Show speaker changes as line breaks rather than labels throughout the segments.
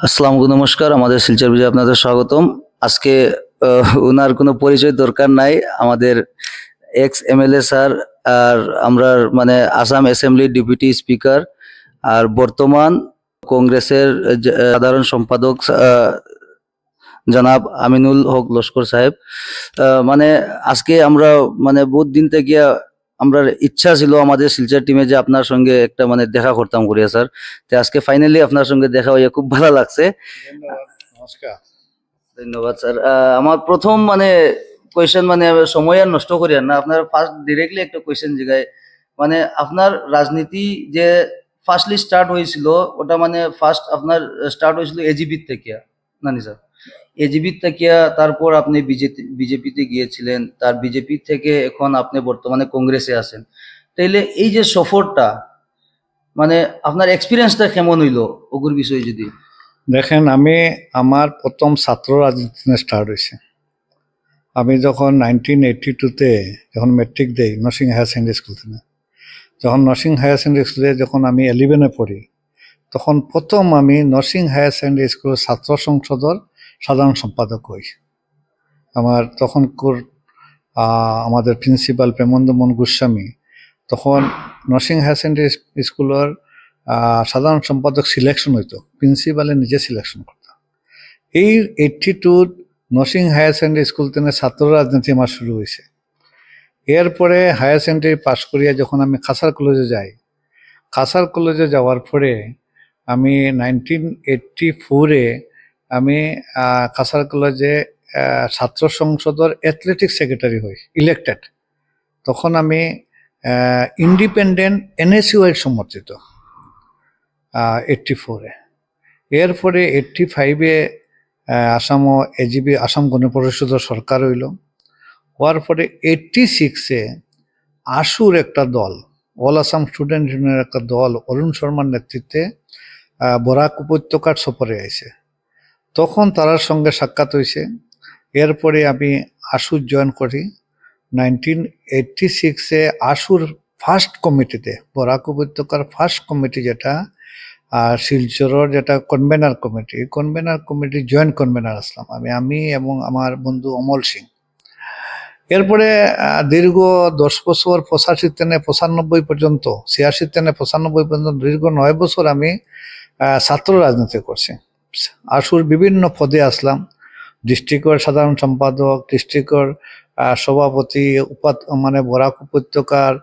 আসসালামু আলাইকুম, নমস্কার। আমাদের শিলচর বিজয় আপনাদের স্বাগতম। আজকে ওনার কোনো পরিচয় দরকার নাই। আমাদের এক্স এমএলএ স্যার, আর আমরা মানে আসাম অ্যাসেম্বলির ডেপুটি স্পিকার, আর বর্তমান কংগ্রেসের সাধারণ সম্পাদক জনাব আমিনুল হক লস্কর সাহেব। মানে আজকে আমরা মানে বহুত দিন থেকে আমরা ইচ্ছা ছিল আমাদের শিলচর টিমে যে আপনার সঙ্গে একটা মানে দেখা করতাম করিয়া স্যার। তো আজকে ফাইনালি আপনার সঙ্গে দেখা হইয়া খুব ভালো লাগছে।
ধন্যবাদ, নমস্কার।
ধন্যবাদ স্যার। আমার প্রথম মানে কোয়েশ্চেন, মানে সময় আর নষ্ট করি আর না, আপনার ফার্স্ট ডিরেক্টলি একটা কোয়েশ্চেন জিগায়। মানে আপনার রাজনীতি যে ফার্স্টলি স্টার্ট হয়েছিল, ওটা মানে ফার্স্ট আপনার স্টার্ট হয়েছিল এজিবির থেকে, নানি স্যার? এজিবির থেকে তারপর আপনি বিজেপিতে গিয়েছিলেন, তার বিজেপি থেকে এখন আপনি বর্তমানে কংগ্রেসে আছেন। তাইলে এই যে সফরটা, মানে আপনার এক্সপিরিয়েন্সটা কেমন হইলো ওগুর বিষয়ে যদি।
দেখেন, আমি আমার প্রথম ছাত্র রাজনীতি স্টার্ট হয়েছে। আমি যখন 1982-তে যখন মেট্রিক দেই নরসিং হায়ার সেকেন্ডারি স্কুল থেকে, যখন নরসিং হায়ার সেকেন্ডারি স্কুলে যখন আমি 11-এ পড়ি, তখন প্রথম আমি নরসিং হায়ার সেকেন্ডারি স্কুলের ছাত্র সংসদের সাধারণ সম্পাদক হই। আমার তখনকার আমাদের প্রিন্সিপাল প্রেমন্দমোহন গোস্বামী তখন নরসিং হায়ার সেকেন্ডারি স্কুলের সাধারণ সম্পাদক সিলেকশন হইতো, প্রিন্সিপালে নিজে সিলেকশন করতো। এই 82 নরসিং হায়ার সেকেন্ডারি স্কুল থেকে ছাত্র রাজনীতি আমার শুরু হয়েছে। এরপরে হায়ার সেকেন্ডারি পাশ করিয়া যখন আমি খাসার কলেজে যাই, খাসার কলেজে যাওয়ার পরে আমি 1984-এ আমি খাসার কলেজে ছাত্র সংসদের অ্যাথলেটিক্স সেক্রেটারি হই, ইলেক্টেড। তখন আমি ইন্ডিপেন্ডেন্ট এনএসইউআই সমর্থিত 84-এ। এরপরে 85-এ আসামও এজিবি আসাম গণ পরিষদের সরকার হইল। হওয়ার পরে 86-এ আশুর একটা দল, অল আসাম স্টুডেন্ট ইউনিয়নের একটা দল অরুণ শর্মার নেতৃত্বে বরাক উপত্যকার সফরে আইছে। তখন তার সঙ্গে সাক্ষাৎ হয়েছে। এরপরে আমি আশু জয়েন করি 1986-এ। আশুর ফার্স্ট কমিটিতে, বরাক উপত্যকার ফার্স্ট কমিটি যেটা শিলচরের যেটা convener committee, convener committee joint convener আসলাম আমি এবং আমার বন্ধু অমল সিং। এরপরে দীর্ঘ 10 বছর 85 থেকে 95 পর্যন্ত, 86 থেকে 95 পর্যন্ত দীর্ঘ 9 বছর আমি ছাত্র রাজনীতি করছি। আশুর বিভিন্ন পদে আসলাম, ডিস্ট্রিক্টের সাধারণ সম্পাদক, ডিস্ট্রিক্টের সভাপতি, মানে বরাক উপত্যকার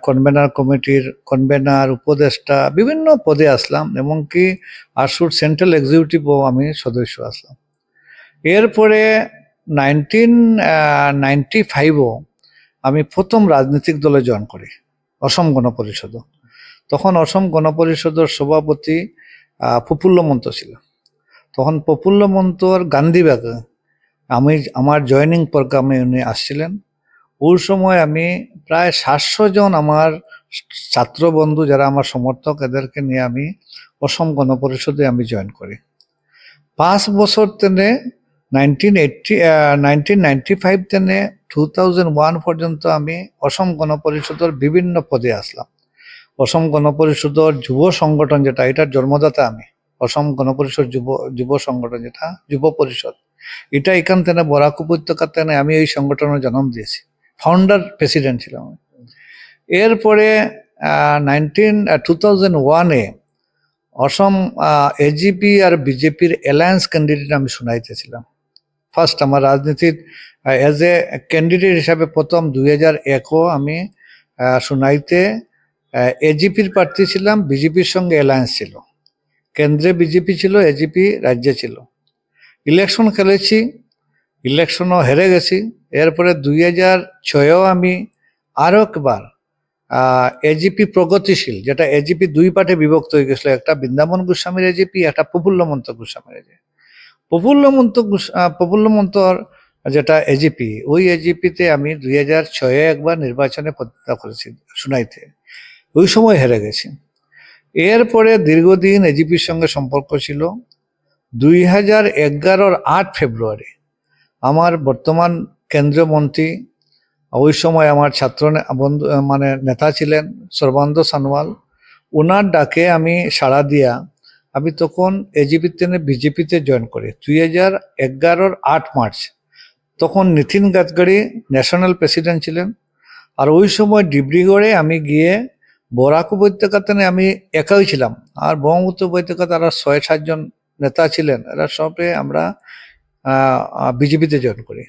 কনভেনার কমিটির কনভেনার, উপদেষ্টা, বিভিন্ন পদে আসলাম। এমনকি আশুর সেন্ট্রাল এক্সিকিউটিভও আমি সদস্য আসলাম। এরপরে 1995-ও আমি প্রথম রাজনৈতিক দলে জয়েন করি, অসম গণ পরিষদ। তখন অসম গণ পরিষদের সভাপতি প্রফুল্ল মন্ত ছিল। তখন প্রফুল্ল মন্তর গান্ধীবাগে আমার জয়নিং প্রোগ্রামে উনি আসছিলেন। ওই সময় আমি প্রায় 700 জন আমার ছাত্র বন্ধু যারা আমার সমর্থক, এদেরকে নিয়ে আমি অসম গণ পরিষদে আমি জয়েন করি। 5 বছর থেকে 1995 থেকে 2001 পর্যন্ত আমি অসম গণ পরিষদের বিভিন্ন পদে আসলাম। অসম গণ পরিষদের যুব সংগঠন যেটা, এটার জন্মদাতা আমি। অসম গণ পরিষদ যুব সংগঠন যেটা যুব পরিষদ, এটা এখান থেকে বরাক উপত্যকার থেকে আমি এই সংগঠনের জন্ম দিয়েছি, ফাউন্ডার প্রেসিডেন্ট ছিলাম। এরপরে 2001-এ অসম এজিপি আর বিজেপির অ্যালায়েন্স ক্যান্ডিডেট আমি শুনাইতেছিলাম। ফার্স্ট আমার রাজনীতির এজ এ ক্যান্ডিডেট হিসাবে প্রথম 2001-ও আমি শুনাইতে এজিপির প্রার্থী ছিলাম। বিজেপির সঙ্গে অ্যালায়েন্স ছিল, কেন্দ্রে বিজেপি ছিল, এজিপি রাজ্যে ছিল। ইলেকশন খেলেছি, ইলেকশনও হেরে গেছি। এরপরে 2006-এও আমি আরও একবার এজিপি প্রগতিশীল, যেটা এজিপি দুই পার্টে বিভক্ত হয়ে গেছিল, একটা বৃন্দাবন গোস্বামীর এজিপি, একটা প্রফুল্ল মন্ত গোস্বামীর এজিপি। প্রফুল্ল মন্তর যেটা এজিপি, ওই এজিপিতে আমি 2006-এ একবার নির্বাচনে প্রতিদ্বন্দ্বিতা করেছি শুনাইতে, ওই সময় হেরে গেছি। এরপরে দীর্ঘদিন এজিপির সঙ্গে সম্পর্ক ছিল। 2011-এর 8 ফেব্রুয়ারি আমার বর্তমান কেন্দ্রীয় মন্ত্রী, ওই সময় আমার ছাত্র বন্ধু মানে নেতা ছিলেন সর্বানন্দ সানোয়াল, ওনার ডাকে আমি সাড়া দিয়া আমি তখন এজিপিতে বিজেপিতে জয়েন করি 2011-র 8 মার্চ। তখন নীতিন গাডকারি ন্যাশনাল প্রেসিডেন্ট ছিলেন। আর ওই সময় ডিব্রুগড়ে আমি গিয়ে বরাক উপত্যকাতে আমি একাই ছিলাম, আর ব্রহ্মপুত্র উপত্যকাতে আরো 6-7 জন নেতা ছিলেন। এরা সবে আমরা বিজেপিতে জয়েন করি।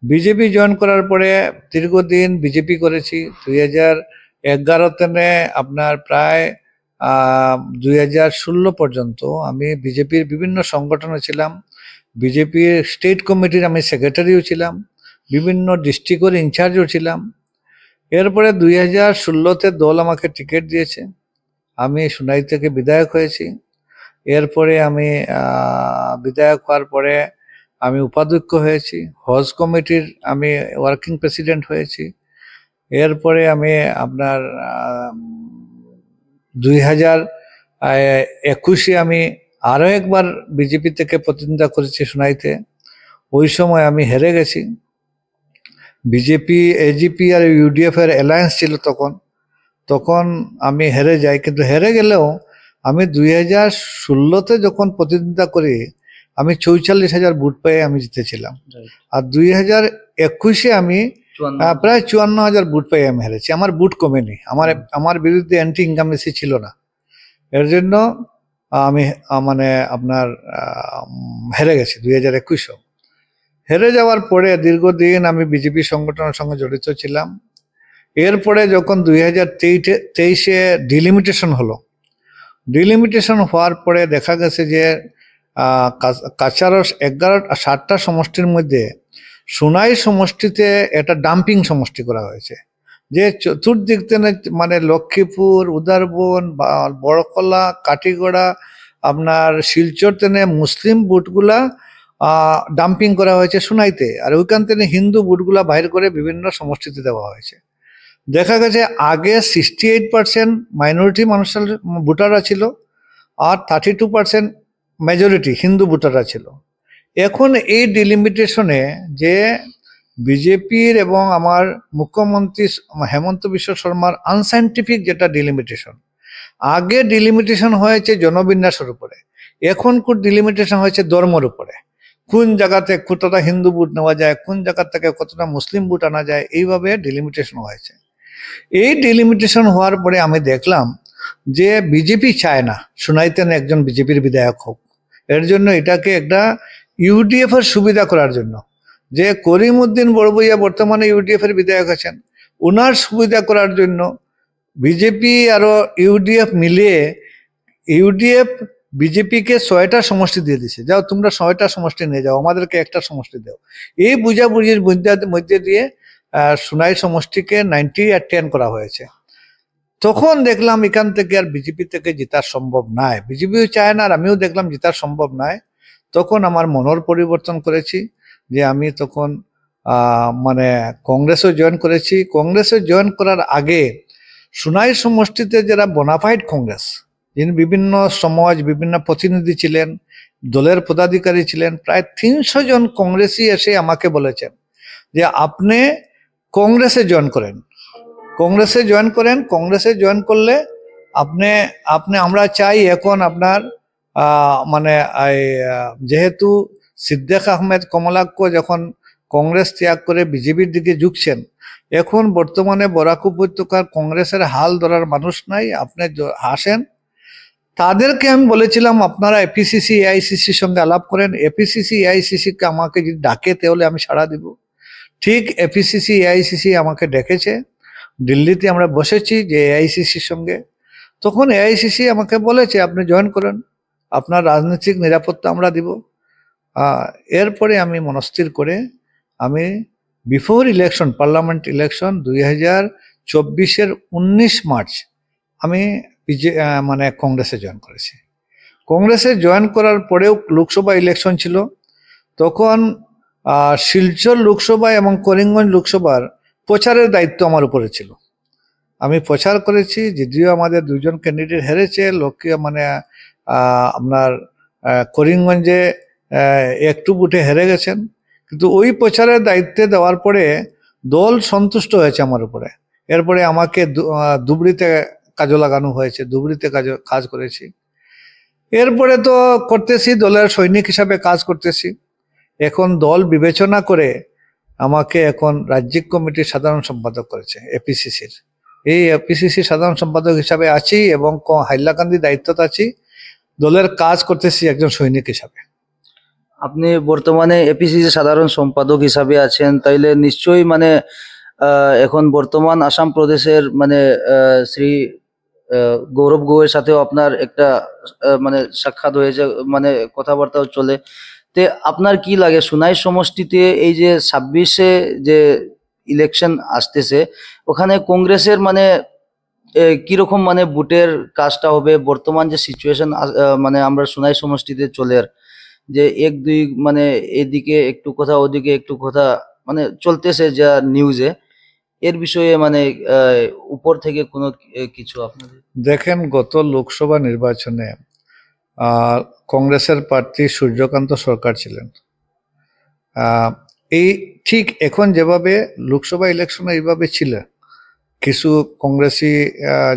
বিজেপি জয়েন করার পরে দীর্ঘদিন বিজেপি করেছি। 2011-তে আপনার প্রায় 2016 পর্যন্ত আমি বিজেপির বিভিন্ন সংগঠনে ছিলাম। বিজেপির স্টেট কমিটির আমি সেক্রেটারিও ছিলাম, বিভিন্ন ডিস্ট্রিক্টের ইনচার্জও ছিলাম। এরপরে 2016-তে দল আমাকে টিকিট দিয়েছে, আমি সোনাই থেকে বিধায়ক হয়েছি। এরপরে আমি বিধায়ক হওয়ার পরে আমি উপাধ্যক্ষ হয়েছি, হজ কমিটির আমি ওয়ার্কিং প্রেসিডেন্ট হয়েছি। এরপরে আমি আপনার 2021-এ আমি আরও একবার বিজেপি থেকে প্রতিদ্বন্দ্বিতা করেছি সোনাইতে। ওই সময় আমি হেরে গেছি। বিজেপি, এজিপি আর ইউডিএফ এর অ্যালায়েন্স ছিল তখন আমি হেরে যাই। কিন্তু হেরে গেলেও আমি 2016-তে যখন প্রতিদ্বন্দ্বিতা করি আমি 44,000 ভোট পেয়ে আমি জিতেছিলাম। আর 2021-এ আমি প্রায় 54,000 ভোট পেয়ে আমি হেরেছি। আমার ভোট কমেনি, আমার বিরুদ্ধে অ্যান্টি ইনকামেন্সি ছিল না। এর জন্য আমি মানে আপনার হেরে গেছি 2021-ও। হেরে যাওয়ার পরে দীর্ঘদিন আমি বিজেপি সংগঠনের সঙ্গে জড়িত ছিলাম। এরপরে যখন 2023-এ ডিলিমিটেশন হলো, ডিলিমিটেশন হওয়ার পরে দেখা গেছে যে কাছাড় 7টা সমষ্টির মধ্যে সোনাই সমষ্টিতে একটা ডাম্পিং সমষ্টি করা হয়েছে, যে চতুর্দিক থেকে মানে লক্ষ্মীপুর, উদারবন, বড়কলা, কাটিগড়া, আপনার শিলচর থেকে মুসলিম বুটগুলা ডাম্পিং করা হয়েছে সোনাইতে, আর ওইখান থেকে হিন্দু বুটগুলা বাইর করে বিভিন্ন সমষ্টিতে দেওয়া হয়েছে। দেখা গেছে আগে 68% মাইনরিটি মানুষের ভোটাররা ছিল, আর 32% মেজরিটি হিন্দু ভোটাররা ছিল। এখন এই ডিলিমিটেশনে যে বিজেপির এবং আমার মুখ্যমন্ত্রী হেমন্ত বিশ্ব শর্মার আনসাইন্টিফিক যেটা ডিলিমিটেশন, আগে ডিলিমিটেশন হয়েছে জনবিন্যাসের উপরে, এখন ডিলিমিটেশন হয়েছে ধর্মের উপরে। কোন জায়গাতে কতটা হিন্দু ভোট নেওয়া যায়, কোন জায়গা থেকে কতটা মুসলিম ভোট আনা যায়, এইভাবে ডিলিমিটেশন হয়েছে। এই ডিলিমিটেশন হওয়ার পরে আমি দেখলাম যে বিজেপি চায় না সোনাইতে একজন বিজেপির বিধায়ক হোক। এর জন্য এটাকে একটা ইউডিএফ এর সুবিধা করার জন্য, যে করিম উদ্দিন বড়বইয়া বর্তমানে ইউডিএফ এর বিধায়ক আছেন, ওনার সুবিধা করার জন্য বিজেপি আরো ইউডিএফ মিলিয়ে ইউডিএফ বিজেপিকে 6টা সমষ্টি দিয়ে দিছে, যাও তোমরা 6টা সমষ্টি নিয়ে যাও, আমাদেরকে একটা সমষ্টি দাও। এই বুঝাবুঝির মধ্যে দিয়ে সোনাই সমষ্টিকে 90-10 করা হয়েছে। তখন দেখলাম এখান থেকে আর বিজেপি থেকে জেতা সম্ভব নয়, বিজেপিও চায় না, আর আমিও দেখলাম জেতা সম্ভব নয়। তখন আমার মনের পরিবর্তন করেছি, যে আমি তখন মানে কংগ্রেসও জয়েন করেছি। কংগ্রেসে জয়েন করার আগে সোনাই সমষ্টিতে যারা বোনাফাইড কংগ্রেস, যিনি বিভিন্ন সমাজ, বিভিন্ন প্রতিনিধি ছিলেন, দলের পদাধিকারী ছিলেন, প্রায় 300 জন কংগ্রেসি এসে আমাকে বলেছেন যে আপনি কংগ্রেসে জয়েন করেন, কংগ্রেসে জয়েন করেন, কংগ্রেসে জয়েন করলে আপনি আমরা চাই এখন আপনার মানে যেহেতু সিদ্দিক আহমেদ কমলাক্ষ যখন কংগ্রেস ত্যাগ করে বিজেপির দিকে ঝুঁকছেন, এখন বর্তমানে বরাক উপত্যকার কংগ্রেসের হাল ধরার মানুষ নাই, আপনি আসেন। তাদেরকে আমি বলেছিলাম আপনারা এপিসিসি এআইসিসির সঙ্গে আলাপ করেন, এপিসিসি এআইসিসিকে আমাকে যদি ডাকে তাহলে আমি সাড়া দিব। ঠিক এপিসিসি এআইসিসি আমাকে ডেকেছে, দিল্লিতে আমরা বসেছি যে এআইসিসির সঙ্গে। তখন এআইসিসি আমাকে বলেছে আপনি জয়েন করেন, আপনার রাজনৈতিক নিরাপত্তা আমরা দিব। এরপরে আমি মনস্থির করে আমি বিফোর ইলেকশন, পার্লামেন্ট ইলেকশন 2024-এর 19 মার্চ আমি মানে কংগ্রেসে জয়েন করেছি। কংগ্রেসে জয়েন করার পরেও লোকসভা ইলেকশন ছিল, তখন শিলচর লোকসভা এবং করিমগঞ্জ লোকসভার প্রচারের দায়িত্ব আমার উপরে ছিল। আমি প্রচার করেছি, যদিও আমাদের 2 জন ক্যান্ডিডেট হেরেছে, লোককে মানে আপনার করিমগঞ্জে একটু বুথে হেরে গেছেন, কিন্তু ওই প্রচারের দায়িত্বে দেওয়ার পরে দল সন্তুষ্ট হয়েছে আমার উপরে। এরপরে আমাকে ধুবড়িতে কাজে লাগানো হয়েছে, ধুবড়িতে কাজ করেছি। এরপরে তো করতেছি, দলের সৈনিক হিসাবে কাজ করতেছি। এখন দল বিবেচনা করে আমাকে এখন রাজ্যিক কমিটির সাধারণ সম্পাদক করেছে এপিসিসির। এই এপিসিসি সাধারণ সম্পাদক হিসাবে আছি এবং হাইলাকান্দি দায়িত্বতে আছি। দলের কাজ করতেছি একজন সৈনিক হিসাবে।
আপনি বর্তমানে এপিসিসি সাধারণ সম্পাদক হিসাবে আছেন, তাইলে নিশ্চয়ই মানে এখন বর্তমান আসাম প্রদেশের মানে শ্রী গৌরব গগৈর সাথেও আপনার একটা মানে সাক্ষাৎ হয়েছে, মানে কথাবার্তাও চলে। তে আপনার কি লাগে সুনাই সমষ্টিতে এই যে 26-এ যে ইলেকশন আসতেছে, ওখানে কংগ্রেসের মানে কিরকম মানে ভোটের কাজটা হবে? বর্তমান যে সিচুয়েশন মানে আমরা সুনাই সমষ্টিতে চলে যে এক দুই মানে এদিকে একটু কথা ওদিকে একটু কথা মানে চলতেছে যা নিউজে, এর বিষয়ে মানে উপর থেকে কোনো কিছু আপনাদের?
দেখেন, গত লোকসভা নির্বাচনে কংগ্রেসের প্রার্থী সূর্যকান্ত সরকার ছিলেন। এই ঠিক এখন যেভাবে লোকসভা ইলেকশনে এইভাবে ছিল, কিছু কংগ্রেসি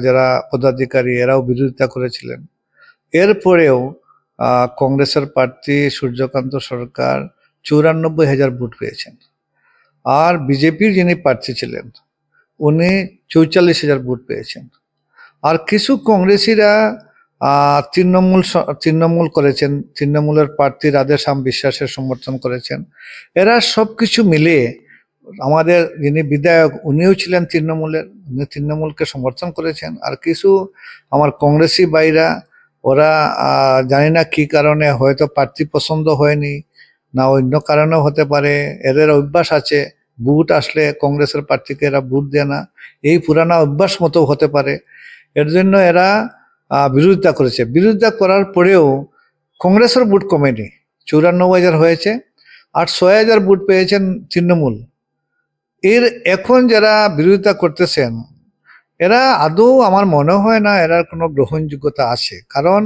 যারা পদাধিকারী এরাও বিরোধিতা করেছিলেন। এরপরেও কংগ্রেসের প্রার্থী সূর্যকান্ত সরকার 94,000 ভোট পেয়েছেন। আর বিজেপির যিনি প্রার্থী ছিলেন উনি 44,000 ভোট পেয়েছেন। আর কিছু কংগ্রেসিরা তৃণমূল করেছেন, তৃণমূলের প্রার্থী রাধেশ্যাম বিশ্বাসের সমর্থন করেছেন। এরা সবকিছু মিলিয়ে আমাদের যিনি বিধায়ক উনিও ছিলেন তৃণমূলের, উনি তৃণমূলকে সমর্থন করেছেন। আর কিছু আমার কংগ্রেসি ভাইরা ওরা জানি না কি কারণে, হয়তো প্রার্থী পছন্দ হয়নি না অন্য কারণেও হতে পারে, এদের অভ্যাস আছে ভোট আসলে কংগ্রেসের প্রার্থীকে এরা ভোট দেয় না, এই পুরানা অভ্যাস মতো হতে পারে। এর জন্য এরা বিরোধিতা করেছে। বিরোধিতা করার পরেও কংগ্রেসের ভোট কমেনি, 94,000 হয়েছে। আর 6,000 ভোট পেয়েছেন তৃণমূল। এর এখন যারা বিরোধিতা করতেছেন এরা আদৌ আমার মনে হয় না এরার কোনো গ্রহণযোগ্যতা আছে। কারণ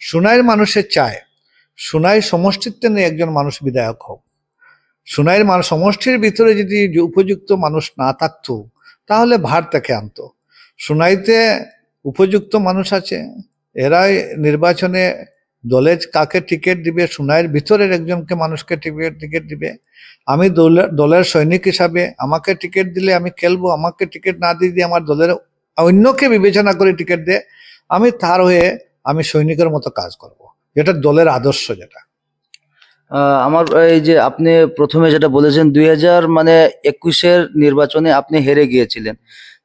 সুনাইয়ের মানুষের চায় সুনাই সমষ্টিতে নিয়ে একজন মানুষ বিধায়ক হোক। সুনাইয়ের সমষ্টির ভিতরে যদি উপযুক্ত মানুষ না থাকতো তাহলে ভার তাকে আনতো। সুনাইতে উপযুক্ত মানুষ আছে, এরাই নির্বাচনে দলে কাকে টিকিট দিবে, সুনাইয়ের ভিতরের একজনকে মানুষকে টিকিট দিবে। আমি দলের সৈনিক হিসাবে আমাকে টিকিট দিলে আমি খেলবো, আমাকে টিকিট না দিয়ে আমার দলের অন্যকে বিবেচনা করে টিকিট দে, আমি তার হয়ে আমি সৈনিকের মতো কাজ করব, যেটা দলের আদর্শ। যেটা
আমার এই যে আপনি প্রথমে যেটা বলেছেন 2021-এর নির্বাচনে আপনি হেরে গিয়েছিলেন,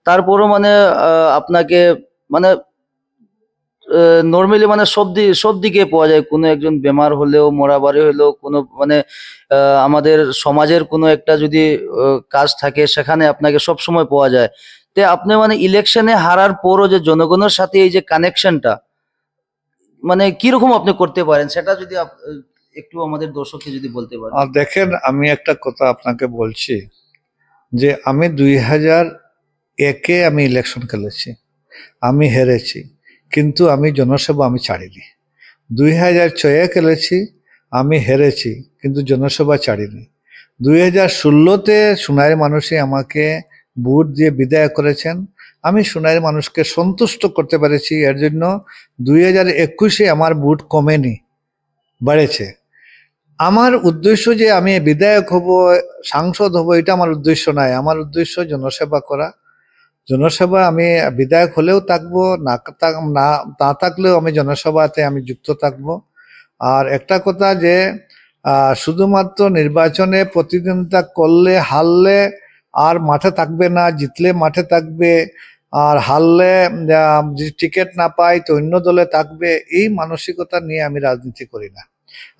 তারপরও মানে আপনাকে মানে নর্মালি মানে সব দিকে পাওয়া যায়, কোনো একজন বেমার হলেও মরাবাড়ি হলেও কোনো মানে আমাদের সমাজের কোনো একটা যদি কাজ থাকে সেখানে আপনাকে সব সময় পাওয়া যায়। তে আপনি মানে ইলেকশনে হারার পরও যে জনগণের সাথে এই যে কানেকশনটা মানে কিরকম আপনি করতে পারেন, সেটা যদি একটু আমাদের দর্শককে যদি বলতে পারেন।
আর দেখেন, আমি একটা কথা আপনাকে বলছি যে আমি 2001-এ আমি ইলেকশন খেলেছি, আমি হেরেছি, কিন্তু আমি জনসেবা আমি ছাড়িনি। 2006-এ খেলেছি, আমি হেরেছি, কিন্তু জনসেবা ছাড়িনি। 2016-তে সুনাইয়ের মানুষই আমাকে ভোট দিয়ে বিদায় করেছেন, আমি সুনাইয়ের মানুষকে সন্তুষ্ট করতে পেরেছি। এর জন্য 2021-এ আমার ভোট কমেনি, বাড়েছে। আমার উদ্দেশ্য যে আমি বিধায়ক হব, সাংসদ হব, এটা আমার উদ্দেশ্য নয়। আমার উদ্দেশ্য জনসেবা করা। জনসেবা আমি বিধায়ক হলেও থাকবো, না থাকলেও আমি জনসভাতে আমি যুক্ত থাকবো। আর একটা কথা যে শুধুমাত্র নির্বাচনে প্রতিদ্বন্দ্বিতা করলে হারলে আর মাঠে থাকবে না, জিতলে মাঠে থাকবে, আর হারলে যদি টিকিট না পাই তো অন্য দলে থাকবে, এই মানসিকতা নিয়ে আমি রাজনীতি করি না।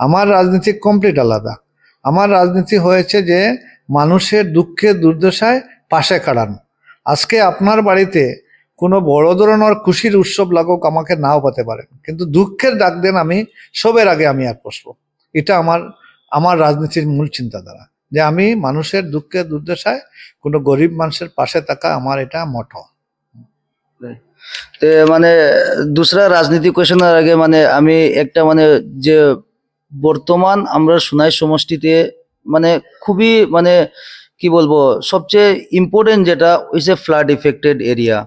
আমার রাজনীতি কমপ্লিট আলাদা। আমার রাজনীতি হয়েছে যে মানুষের দুঃখে দুর্দশায় পাশে কাটানো। আজকে আপনার বাড়িতে কোনো বড় ধরনের খুশির উৎসব লাগুক, আমাকে নাও পেতে পারেন, কিন্তু দুঃখের ডাক দেন আমি সবের আগে আমি আর বসবো। এটা আমার রাজনীতির মূল চিন্তাধারা, যে আমি মানুষের দুঃখে দুর্দশায় কোনো গরিব মানুষের পাশে থাকা, আমার এটা মটো।
মানে দুসরা রাজনীতি কোয়েশনের আগে মানে আমি একটা মানে যে বর্তমান আমরা সুনাই সমষ্টিতে মানে খুবই মানে কি বলবো সবচেয়ে ইম্পর্টেন্ট যেটা হইছে ফ্লাড ইফেক্টেড এরিয়া,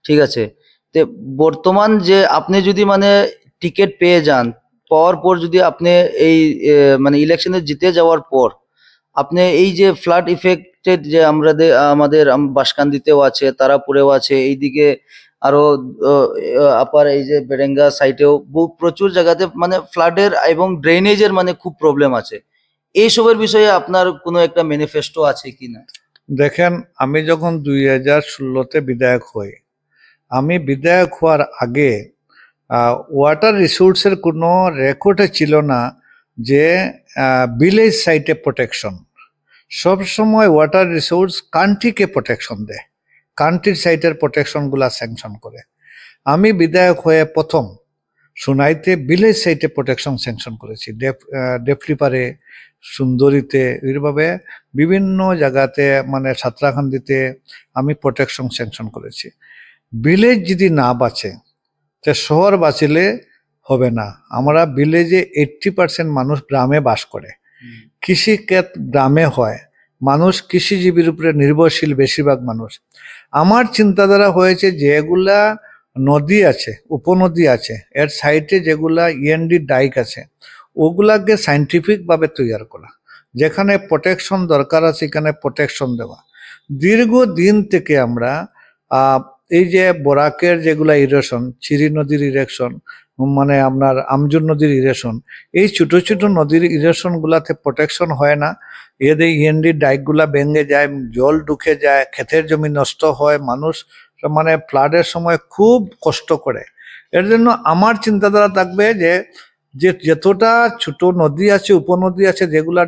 ঠিক আছে? তে বর্তমান যে আপনি যদি মানে টিকিট পেয়ে যান, পাওয়ার পর যদি আপনি এই মানে ইলেকশনে জিতে যাওয়ার পর আপনি এই যে ফ্লাড ইফেক্টেড যে আমাদের বাঁশকান্দিতেও আছে, তারাপুরেও আছে, এইদিকে আরো আপার এই যে বেরেঙ্গা সাইটেও প্রচুর জায়গাতে মানে ফ্লাডের এবং ড্রেনেজের মানে খুব প্রবলেম আছে। এইসবের বিষয়ে আপনার কোনো একটা ম্যানিফেস্টো আছে কিনা?
দেখেন, আমি যখন 2016-তে বিধায়ক হই, আমি বিধায়ক হওয়ার আগে ওয়াটার রিসোর্সের কোনো রেকর্ডে ছিল না যে ভিলেজ সাইটে প্রোটেকশন। সবসময় ওয়াটার রিসোর্স কান্ট্রিকে প্রোটেকশন দেয়, কান্ট্রির সাইটের প্রোটেকশনগুলা স্যাংশন করে। আমি বিধায়ক হয়ে প্রথম সোনাইতে ভিলেজ সাইটে প্রোটেকশন স্যাংশন করেছি, ডেফলিপারে, সুন্দরীতে, এইভাবে বিভিন্ন জায়গাতে মানে সাতরাখান্দিতে আমি প্রোটেকশন স্যাংশন করেছি। ভিলেজ যদি না বাঁচে তো শহর বাঁচলে হবে না। আমরা ভিলেজে 80% মানুষ গ্রামে বাস করে, কৃষিক্ষেত গ্রামে হয়, মানুষ কৃষিজীবীর উপরে নির্ভরশীল বেশিরভাগ মানুষ। আমার চিন্তাধারা হয়েছে যেগুলা নদী আছে, উপনদী আছে, এর সাইডে যেগুলা ইএনডি ডাইক আছে, ওগুলাকে সাইন্টিফিকভাবে তৈরি করা, যেখানে প্রোটেকশন দরকার আছে সেখানে প্রোটেকশন দেওয়া। দীর্ঘদিন থেকে আমরা এই যে বরাকের যেগুলা ইরেশন, চিরি নদীর ইরেকশন, মানে আপনার আমজুর নদীর ইরেশন, এই ছোট ছোট নদীর ইরেশন গুলাতে প্রোটেকশন হয় না। এদের ইএনডি ডাইকগুলা ভেঙে যায়, জল ঢুকে যায়, ক্ষেতের জমি নষ্ট হয়, মানুষ মানে ফ্লাডের সময় খুব কষ্ট করে। এর জন্য আমার চিন্তাধারা থাকবে যে যতটা ছোট নদী আছে, উপনদী আছে, যেগুলা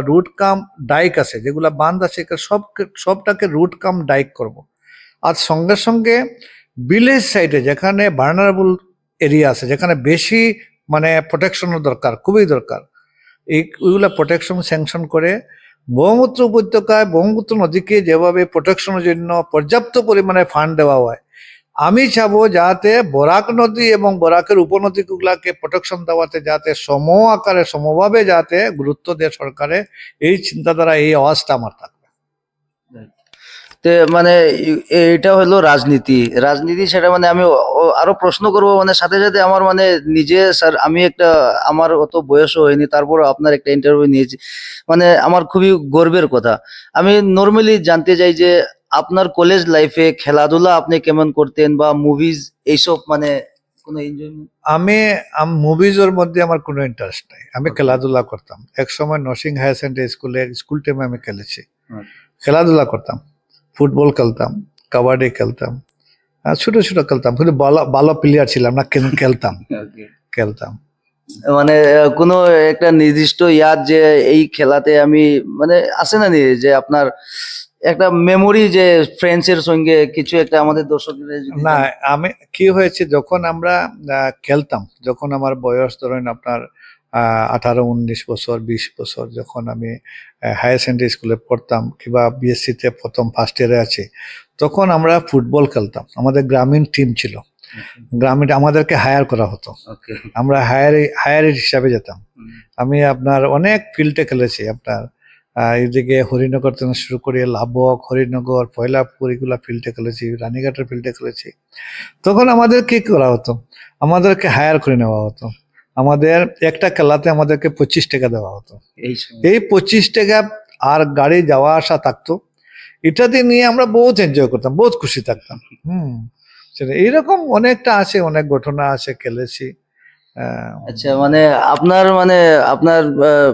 রুট কাম ডাইক আছে, যেগুলা বাঁধ আছে, সবটাকে রুট কাম ডাইক করব। আর সঙ্গে সঙ্গে ভিলেজ সাইডে যেখানে ভার্নারেবল এরিয়া আছে, যেখানে বেশি মানে প্রোটেকশনের দরকার, খুবই দরকার, ওইগুলা প্রোটেকশন স্যাংশন করে ব্রহ্মপুত্র উপত্যকায় ব্রহ্মপুত্র নদীকে যেভাবে প্রোটেকশনের জন্য পর্যাপ্ত পরিমাণে ফান্ড দেওয়া হয়, আমি চাবো যাতে বরাক নদী এবং বরাকের উপনদীগুলাকে প্রোটেকশন দেওয়াতে যাতে সম আকারে সমভাবে যাতে গুরুত্ব দেয় সরকারে, এই চিন্তাধারা, এই আওয়াজটা আমার থাকবে।
মানে এটা হলো রাজনীতি, সেটা মানে আমি আরো প্রশ্ন করব মানে সাথে সাথে আমার মানে নিজে স্যার, আমি একটা আমার অত বয়সও হয়নি, তারপর আপনার একটা ইন্টারভিউ নিয়েছি, মানে আমার খুবই গর্বের কথা। আমি নর্মালি জানতে চাই যে আপনার কলেজ লাইফে খেলাধুলা আপনি কেমন করতেন, বা মুভিজ এইসব মানে কোনো এনজয়মেন্ট?
আমি মুভিজের মধ্যে আমার কোনো ইন্টারেস্ট নাই, আমি খেলাধুলা করতাম। এক সময় নরসিং হায়ার সেকেন্ডারি স্কুল টাইমে আমি খেলেছি, খেলাধুলা করতাম, ফুটবল খেলতাম, কাবাডি খেলতাম, ছোট ছোট খেলতাম, কিন্তু ভালো প্লেয়ার ছিলাম না, কিন্তু খেলতাম।
মানে কোনো একটা নির্দিষ্ট ইয়াদ যে এই খেলাতে আমি মানে আছে না যে আপনার একটা মেমোরি যে ফ্রেন্ডস এর সঙ্গে কিছু একটা আমাদের দর্শকদের
না, আমি কি হয়েছে যখন আমরা খেলতাম, যখন আমার বয়স ধরেন আপনার 18-19 বছর, 20 বছর, যখন আমি হায়ার সেকেন্ডারি স্কুলে পড়তাম কিংবা বিএসসিতে প্রথম ফার্স্ট ইয়ারে আছি, তখন আমরা ফুটবল খেলতাম। আমাদের গ্রামীণ টিম ছিল, গ্রামীণ আমাদেরকে হায়ার করা হতো, আমরা হায়ার হিসাবে যেতাম। আমি আপনার অনেক ফিল্ডে খেলেছি, আপনার এইদিকে হরিনগর থেকে শুরু করে লাবক, হরিনগর, পয়লাপুর, এগুলা ফিল্ডে খেলেছি, রানীঘাটের ফিল্ডে খেলেছি। তখন আমাদের কি করা হতো, আমাদেরকে হায়ার করে নেওয়া হতো, আমাদের একটা খেলাতে আমাদেরকে 25 টাকা দেওয়া হতো। এই 25 টাকা আর গাড়ি যাওয়া আসা থাকতো, এটাতে নিয়ে আমরা বহুত এনজয় করতাম, বহুত খুশি থাকতাম। সেটা এইরকম অনেকটা আছে, অনেক ঘটনা আছে, খেলেছি।
আচ্ছা, মানে আপনার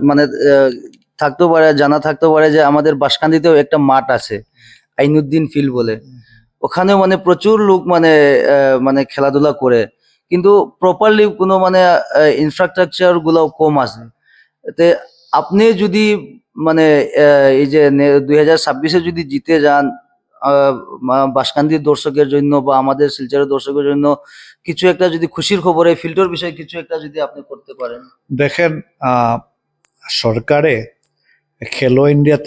মানে থাকতে পারে, জানা থাকতে পারে যে আমাদের বাঁশকান্দিতেও একটা মাঠ আছে, আইনুদ্দিন ফিল্ড বলে, ওখানেও মানে প্রচুর লোক মানে মানে খেলাধুলা করে, কিন্তু প্রপারলি কোনো মানে ইনফ্রাস্ট্রাকচার গুলো কম আছে। এতে আপনি যদি মানে এই যে 2026-এ যদি জিতে যান, বাঁশকান্দির দর্শকের জন্য বা আমাদের শিলচরের দর্শকের জন্য কিছু একটা যদি খুশির খবর, এই ফিল্ডের বিষয়ে কিছু একটা যদি আপনি করতে পারেন।
দেখেন, সরকারে খেলো ইন্ডিয়া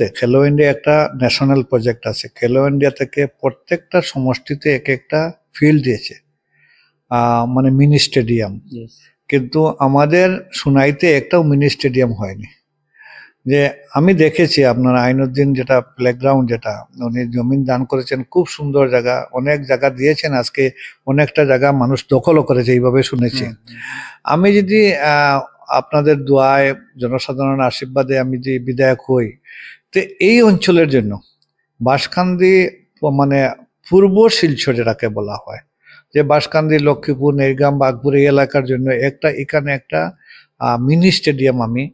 একটা ন্যাশনাল প্রজেক্ট আছে। খেলো ইন্ডিয়া থেকে প্রত্যেকটা সমষ্টিতে এক একটা ফিল্ড দিয়েছে, মানে মিনি স্টেডিয়াম, কিন্তু আমাদের সোনাইতে একটাও মিনি স্টেডিয়াম হয়নি। যে আমি দেখেছি আপনার আইনুদ্দিন যেটা প্লেগ্রাউন্ড, যেটা উনি জমিন দান করেছেন, খুব সুন্দর জায়গা, অনেক জায়গা দিয়েছেন, আজকে অনেকটা জায়গা মানুষ দখলও করেছে, এইভাবে শুনেছি। আমি যদি আপনাদের দোয়ায়, জনসাধারণের আশীর্বাদে আমি যদি বিধায়ক হই, তো এই অঞ্চলের জন্য বাঁশকান্দি মানে পূর্ব শিলচর যেটাকে বলা হয়, যে বাঁশকান্দি, লক্ষ্মীপুর, নেরগাম, বাগপুর এই এলাকার জন্য এখানে একটা মিনি স্টেডিয়াম আমি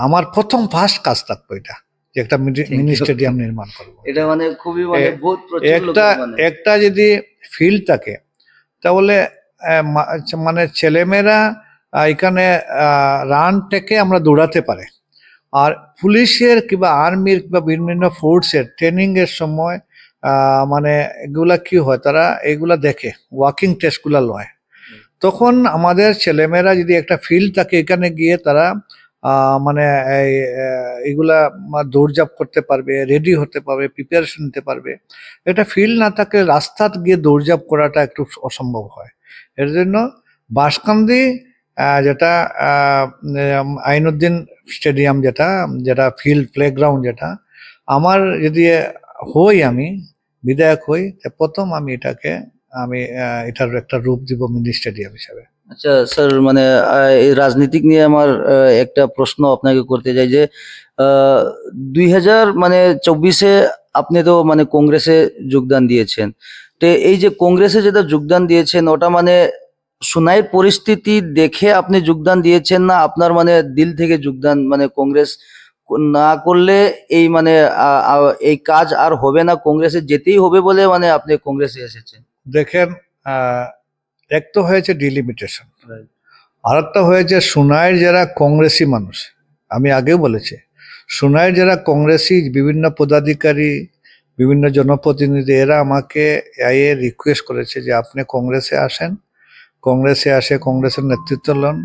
আমার প্রথম ফার্স্ট কাজ থাকবো এটা, যে একটা মিনি স্টেডিয়াম নির্মাণ করবো।
এটা মানে খুবই মানে বহুত প্রচুর
একটা যদি ফিল্ড থাকে তাহলে মানে ছেলেমেয়েরা এখানে রান থেকে আমরা দৌড়াতে পারে। আর পুলিশের কিংবা আর্মির কিংবা বিভিন্ন ফোর্সের ট্রেনিং এর সময় মানে এগুলা কি হয়, তারা এগুলা দেখে, ওয়াকিং টেস্টগুলা লয়। তখন আমাদের ছেলেমেয়েরা যদি একটা ফিল্ড থাকে, এখানে গিয়ে তারা মানে এগুলা দৌড়ঝাঁপ করতে পারবে, রেডি হতে পারবে, প্রিপারেশন নিতে পারবে। এটা ফিল্ড না থাকলে রাস্তাত গিয়ে দৌড়ঝাঁপ করাটা একটু অসম্ভব হয়। এর জন্য বাঁশকান্দি যেটা আইনুদ্দিন স্টেডিয়াম, যেটা ফিল্ড প্লেগ্রাউন্ড, যেটা আমার যদি হই, আমি বিধায়ক হই, প্রথম আমি এটার একটা রূপ দিব মিনি স্টেডিয়াম হিসাবে।
আচ্ছা স্যার, মানে এই রাজনীতিক নিয়ে আমার একটা প্রশ্ন আপনাকে করতে চাই যে 2024-এ আপনি তো মানে কংগ্রেসে যোগদান দিয়েছেন, তো এই যে কংগ্রেসে যেটা যোগদান দিয়েছেন, ওটা মানে সুনাইয়ের পরিস্থিতি দেখে আপনি যোগদান দিয়েছেন, না আপনার মানে দিল থেকে যোগদান, মানে কংগ্রেস না করলে এই মানে এই কাজ আর হবে না, কংগ্রেসে যেতেই হবে বলে মানে আপনি কংগ্রেসে এসেছেন?
দেখেন, এক তো হয়েছে ডিলিমিটেশন, আর একটা হয়েছে সুনাইয়ের যারা কংগ্রেসি মানুষ, আমি আগেও বলেছি, সুনাইয়ের যারা কংগ্রেসি বিভিন্ন পদাধিকারী, বিভিন্ন জনপ্রতিনিধি, এরা আমাকে রিকোয়েস্ট করেছে যে আপনি কংগ্রেসে আসেন, কংগ্রেসে আসে কংগ্রেসের নেতৃত্ব লন।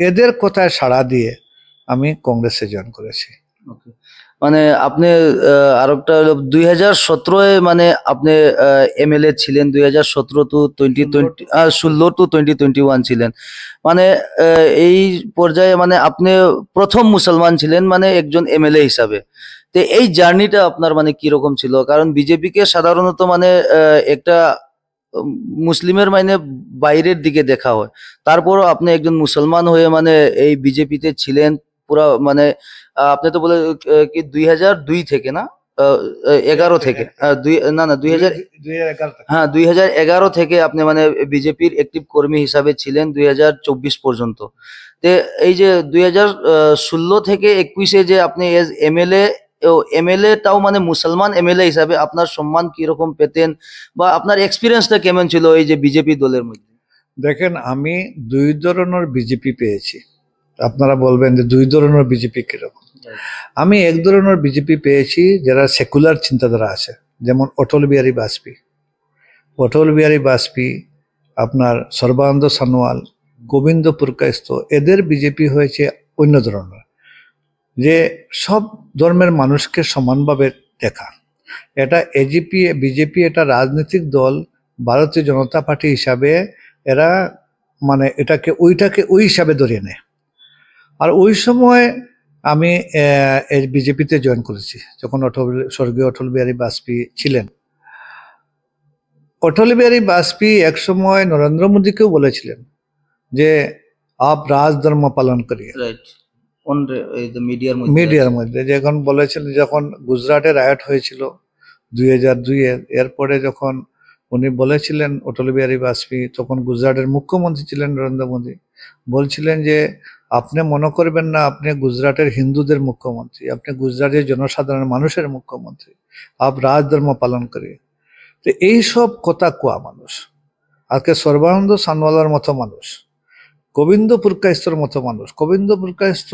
এদের কথায় সাড়া দিয়ে আমি কংগ্রেসে জয়েন করেছি।
মানে আপনি আর একটা 2017-এ মানে আপনি এমএলএ ছিলেন, 2017 টু 2020, 16 টু 2021 ছিলেন, মানে এই পর্যায়ে মানে আপনি প্রথম মুসলমান ছিলেন মানে একজন এমএলএ হিসাবে। তো এই জার্নিটা আপনার মানে কিরকম ছিল? কারণ বিজেপিকে সাধারণত মানে একটা মুসলিমের মানে বাইরের দিকে দেখা হয়, তারপরও আপনি একজন মুসলমান হয়ে মানে এই বিজেপিতে ছিলেন পুরা, মানে আপনি তো বলে কি 2002 থেকে না, 11 থেকে, না 2011, হ্যাঁ 2011 থেকে আপনি মানে বিজেপির অ্যাক্টিভ কর্মী হিসাবে ছিলেন 2024 পর্যন্ত। তো এই যে 2016 থেকে 21-এ যে আপনি এজ এমএলএ তাও মানে মুসলমান এমএলএ হিসাবে আপনার সম্মান কিরকম পেতেন, বা আপনার এক্সপিরিয়েন্সটা কেমন ছিল এই যে বিজেপি দলের মধ্যে?
দেখেন, আমি দুই ধরনের বিজেপি পেয়েছি। আপনারা বলবেন যে দুই ধরনের বিজেপি কিরকম? আমি এক ধরনের বিজেপি পেয়েছি যারা সেকুলার চিন্তাধারা আছে, যেমন অটল বিহারী বাজপেয়ী, আপনার সর্বানন্দ সোনোয়াল, গোবিন্দ পুরকায়স্থ, এদের বিজেপি হয়েছে অন্য ধরনের, যে সব ধর্মের মানুষকে সমানভাবে দেখা। এটা বিজেপি এটা রাজনৈতিক দল, ভারতীয় জনতা পার্টি হিসাবে এরা মানে ওইটাকে ওই হিসাবে ধরিয়ে নেয়। আর ওই সময় আমি বিজেপিতে জয়েন করেছি যখন স্বর্গীয় অটল বিহারী বাজপেয়ী ছিলেন। অটল বিহারী বাজপেয়ী এক সময় নরেন্দ্র মোদীকেও বলেছিলেন যে আপ রাজধর্ম পালন করিয়ে, মিডিয়ার মধ্যে যখন বলেছিলেন, যখন গুজরাটে রায়ট হয়েছিল 2002-এ, এরপরে যখন উনি বলেছিলেন অটল বিহারী বাজপেয়ী, তখন গুজরাটের মুখ্যমন্ত্রী ছিলেন নরেন্দ্র মোদী, বলছিলেন যে আপনি মনে করবেন না আপনি গুজরাটের হিন্দুদের মুখ্যমন্ত্রী, আপনি গুজরাটের জনসাধারণ মানুষের মুখ্যমন্ত্রী, আপ রাজধর্ম পালন করে। তো এইসব কথা কোয়া মানুষ আজকে সর্বানন্দ সোনোয়ালের মতো মানুষ, গোবিন্দ পুরকায়স্থর মতো মানুষ, গোবিন্দ পুরকায়স্থ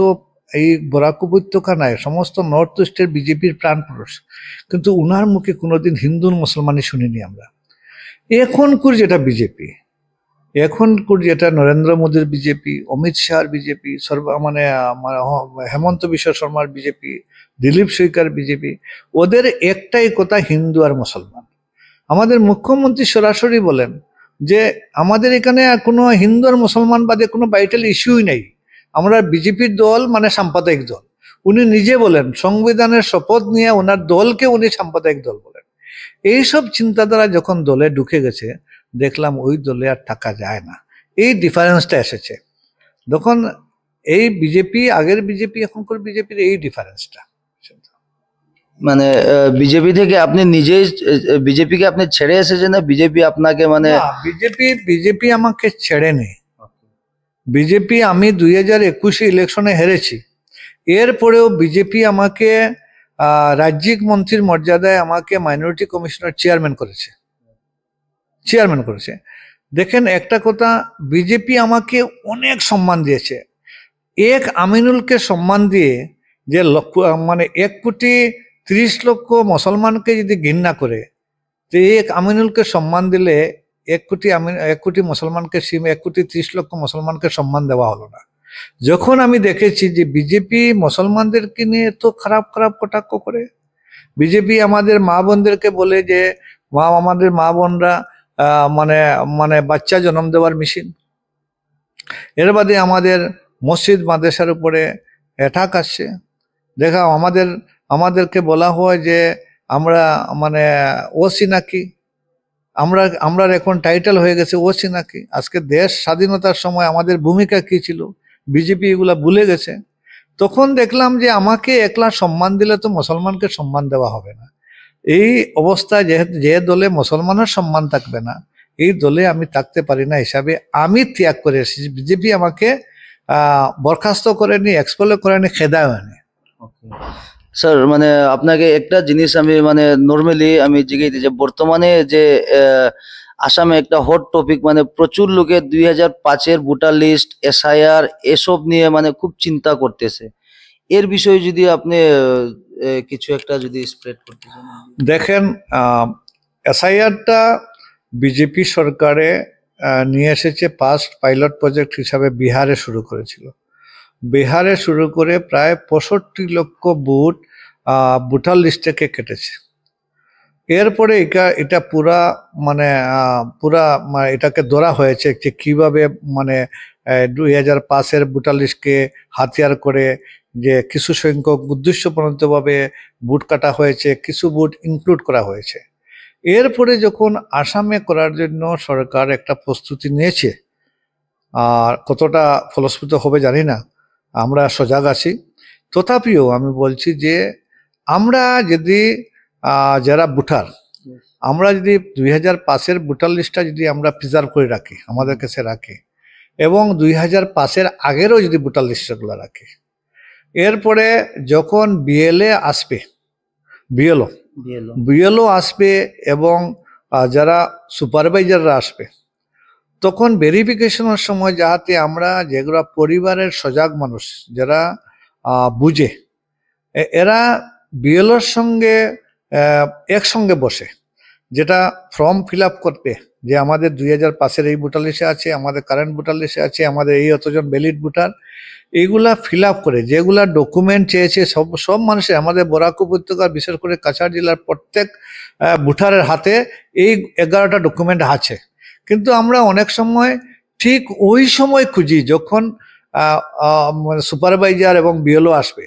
এই বরাক উপত্যকা নাই, সমস্ত নর্থ ইস্টের বিজেপির প্রাণ পুরুষ, কিন্তু উনার মুখে কোনোদিন হিন্দু মুসলমানই শুনিনি আমরা। এখনকার যেটা বিজেপি, যেটা নরেন্দ্র মোদীর বিজেপি, অমিত শাহর বিজেপি, মানে হেমন্ত বিশ্ব শর্মার বিজেপি, দিলীপ সৈকার বিজেপি, ওদের একটাই কথা, হিন্দু আর মুসলমান। আমাদের মুখ্যমন্ত্রী সরাসরি বলেন যে আমাদের এখানে কোনো হিন্দু আর মুসলমান বাদে কোনো ভাইটাল ইস্যুই নেই, আমরা বিজেপির দল মানে সাম্প্রদায়িক দল। উনি নিজে বলেন সংবিধানের শপথ নিয়ে ওনার দলকে উনি সাম্প্রদায়িক দল বলেন। এইসব চিন্তাধারা যখন দলে ঢুকে গেছে, দেখলাম ওই দলে আর থাকা যায় না। এই ডিফারেন্সটা এসেছে তখন। এই বিজেপি, আগের বিজেপি এখনকার বিজেপির এই ডিফারেন্সটা।
মানে বিজেপি থেকে আপনি নিজেই বিজেপিকে আপনি ছেড়ে এসেছেন না বিজেপি আপনাকে মানে?
বিজেপি আমাকে ছেড়েনি। বিজেপি, আমি 2021 ইলেকশনে হেরেছি, এরপরেও বিজেপি আমাকে রাজ্যিক মন্ত্রীর মর্যাদায় আমাকে মাইনরিটি কমিশনার চেয়ারম্যান করেছে। দেখেন একটা কথা, বিজেপি আমাকে অনেক সম্মান দিয়েছে। এক আমিনুলকে সম্মান দিয়ে যে মানে 1,30,00,000 মুসলমানকে যদি ঘৃণা করে, তো এক আমিনুলকে সম্মান দিলে 1,00,000 মুসলমানকে 1,30,00,000 মুসলমানকে সম্মান দেওয়া হলো না। যখন আমি দেখেছি যে বিজেপি মুসলমানদেরকে নিয়ে এত খারাপ খারাপ কটাক্ষ করে, বিজেপি আমাদের মা বোনদেরকে বলে যে আমাদের মা বোনরা মানে মানে বাচ্চা জন্ম দেওয়ার মেশিন, এর বাদে আমাদের মসজিদ মাদ্রাসার উপরে অ্যাটাক আসছে। দেখা আমাদেরকে বলা হয় যে আমরা মানে ওসি নাকি, আমরা এখন টাইটেল হয়ে গেছে ওসি নাকি। আজকে দেশ স্বাধীনতার সময় আমাদের ভূমিকা কি ছিল বিজেপি এগুলা ভুলে গেছে। তখন দেখলাম যে আমাকে একলা সম্মান দিলে তো মুসলমানকে সম্মান দেওয়া হবে না। এই অবস্থায় যে দলে মুসলমানের সম্মান থাকবে না, এই দলে আমি থাকতে পারি না হিসাবে আমি ত্যাগ করে এসেছি। বিজেপি আমাকে বরখাস্ত করেনি, এক্সপেল করেনি, খেদায় হয়নি।
স্যার মানে আপনাকে একটা জিনিস আমি মানে নর্মালি আমি জিজ্ঞেস যে বর্তমানে যে আসামে একটা হট টপিক, মানে প্রচুর লোকে 2005-এর ভোটার লিস্ট, এসআইআর এসব নিয়ে মানে খুব চিন্তা করতেছে। এর বিষয়ে যদি আপনি কিছু একটা যদি স্প্রেড করতে চান।
দেখেন, এসআইআরটা বিজেপি সরকারে নিয়ে এসেছে, ফার্স্ট পাইলট প্রজেক্ট হিসাবে বিহারে শুরু করেছিল। বিহারে শুরু করে প্রায় 65 লক্ষ বুথ ভোটার লিস্ট থেকে কেটেছে। এরপরে এটা পুরা এটাকে ধরা হয়েছে যে কিভাবে মানে 2005-এর ভোটার লিস্টকে হাতিয়ার করে যে কিছু সংখ্যক উদ্দেশ্যপ্রণোদিতভাবে বুথ কাটা হয়েছে, কিছু বুথ ইনক্লুড করা হয়েছে। এরপরে যখন আসামে করার জন্য সরকার একটা প্রস্তুতি নিয়েছে, আর কতটা ফলস্ফূর্ত হবে জানি না, আমরা সজাগ আছি। তথাপিও আমি বলছি যে আমরা যদি যারা ভোটার, আমরা যদি 2005-এর ভোটার লিস্টটা যদি আমরা প্রিজার্ভ করে রাখি, আমাদের কাছে রাখি, এবং 2005-এর আগেরও যদি ভোটার লিস্টগুলো রাখি, এরপরে যখন বিএলও আসবে এবং যারা সুপারভাইজাররা আসবে, তখন ভেরিফিকেশনের সময় যাতে আমরা যেগুলো পরিবারের সজাগ মানুষ যারা বুঝে, এরা বিএলওর সঙ্গে একসঙ্গে বসে যেটা ফর্ম ফিল আপ করবে যে আমাদের 2005-এর এই ভোটার লিস্টে আছে, আমাদের কারেন্ট ভোটার লিস্টে আছে, আমাদের এই অতজন ভ্যালিড ভোটার, এইগুলা ফিল আপ করে যেগুলা ডকুমেন্ট চেয়েছে সব মানুষের, আমাদের বরাক উপত্যকার বিশেষ করে কাছাড় জেলার প্রত্যেক ভোটারের হাতে এই 11টা ডকুমেন্ট আছে। কিন্তু আমরা অনেক সময় ঠিক ওই সময় খুঁজি যখন সুপারভাইজার এবং বিএলও আসবে,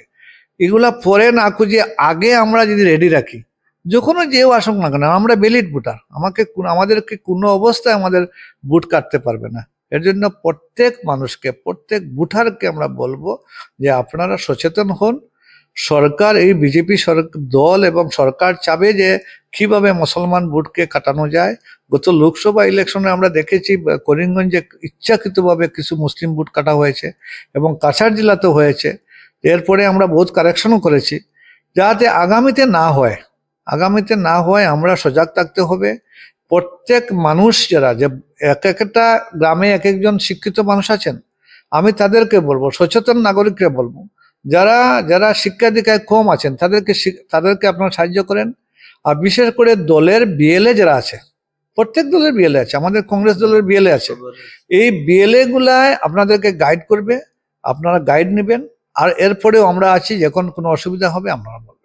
এগুলা পরে না খুঁজে আগে আমরা যদি রেডি রাখি, যখনও যেও আসুক না কেন আমরা ভ্যালিড ভোটার, আমাদেরকে কোনো অবস্থায় আমাদের ভোট কাটতে পারবে না। এর জন্য প্রত্যেক মানুষকে, প্রত্যেক ভোটারকে আমরা বলবো যে আপনারা সচেতন হন। সরকার, এই বিজেপি দল এবং সরকার চাবে যে কিভাবে মুসলমান ভোটকে কাটানো যায়। গত লোকসভা ইলেকশনে আমরা দেখেছি করিমগঞ্জে ইচ্ছাকৃতভাবে কিছু মুসলিম ভোট কাটা হয়েছে এবং কাছাড় জেলাতেও হয়েছে। এরপরে আমরা বহুত কারেকশনও করেছি, যাতে আগামীতে না হয় আমরা সজাগ থাকতে হবে। প্রত্যেক মানুষ যারা, যে একটা গ্রামে এক একজন শিক্ষিত মানুষ আছেন, আমি তাদেরকে বলবো, সচেতন নাগরিককে বলবো, যারা শিক্ষা দীক্ষায় কম আছেন তাদেরকে আপনারা সাহায্য করেন। আর বিশেষ করে দলের বিএলএ যারা আছে, প্রত্যেক দলের বিএলএ আছে, আমাদের কংগ্রেস দলের বিএলএ আছে, এই বিএলএ গুলায় আপনাদেরকে গাইড করবে, আপনারা গাইড নেবেন। আর এরপরেও আমরা আছি, যখন কোনো অসুবিধা হবে আপনারা বলবেন।